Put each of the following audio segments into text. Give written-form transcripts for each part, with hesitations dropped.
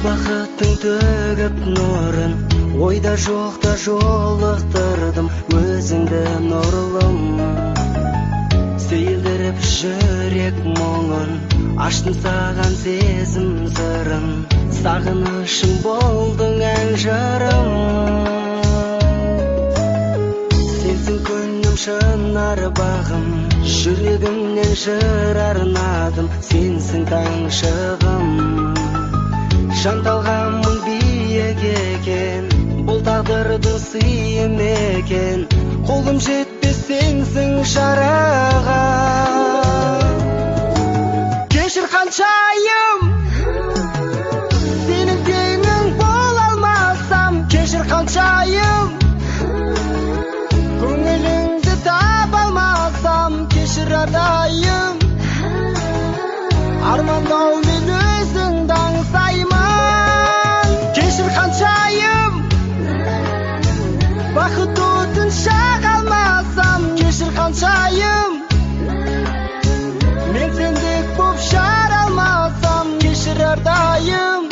Бақыттың төгіп нұрын, ойда жоқта жолықтырдым өзіңді нұрлым. Сейілдіріп жүрек мұңын, аштым саған сезім сырын, сағынышым болдың ән жырым. Сенсің күнім шынар бағым, жүрегімнен жыр арнадым, сенсің таң шығым. Жанталғанмын биік екен, бұл тағдырдың сыйы екен, қолым жетпес сенсің шарағым. Кешір қаншайым, сенің теңің бола алмасам. Кешір қаншайым, көңіліңді таба алмасам. Кешір атайым, армандаумен өзіңді аңсаймын. Кешір қаншайым, бақыт отын шақ алмасам. Кешір қаншайым, мен сендік боп жар алмасам. Кешір әрдайым,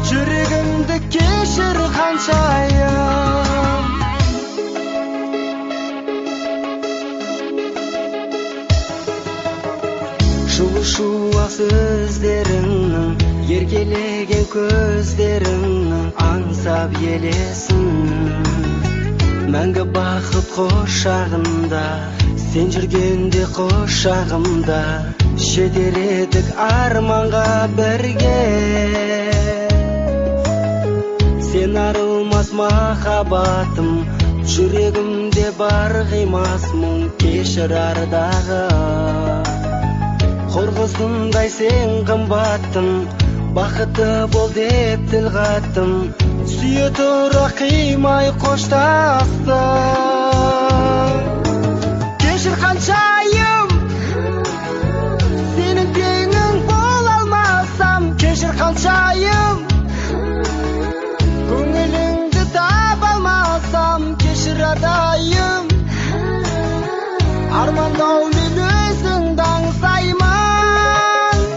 жүрегімді кешір қаншайым. Шуақ сөздеріңнің, еркелеген көздеріңнің аңсап елесін. Мәңгі бақыт құшағында, сен жүргенде құшағымда, жетер едік арманға бірге. Сен арылмас махаббатым, жүрегімде бар қимас мұң. Кешір ардағы, құрғысындай сен қымбаттым, бақытты бол деп тіл қаттым, сүйе тұра қимай қоштастым. Кешір қаншайым, сенің теңің бола алмасам. Кешір қаншайым, көңіліңді таба алмасам. Кешір атайым, армандаумен өзіңді аңсаймын.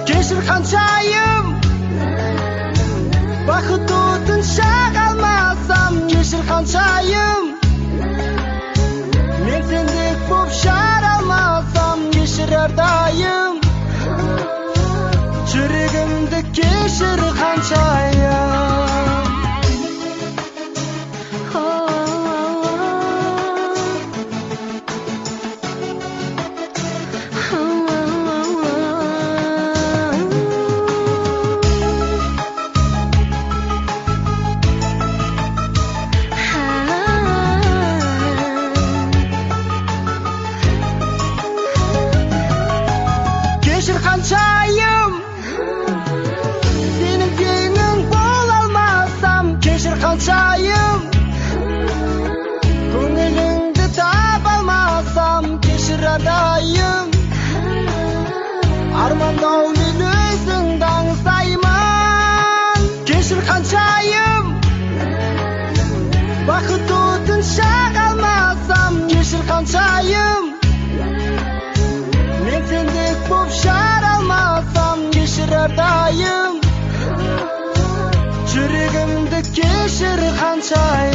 Кешір қаншайым, бақыт отын шақ алмасам. Кешір қаншайым, мен сендік боп жар алмасам. Кешір әрдайым, жүрегімді кешір қаншайым. Кешір қаншайым, сенің теңің бола алмасам. Кешір қаншайым, көңіліңді таба алмасам. Кешір атайым, армандаумен өзіңді аңсаймын. Кешір қаншайым, бақыт отын шақ алмасам. Кешір қаншайым, мен сендік боп жар алмасам. Кешір әрдайым, жүрегімді кешір қаншайым.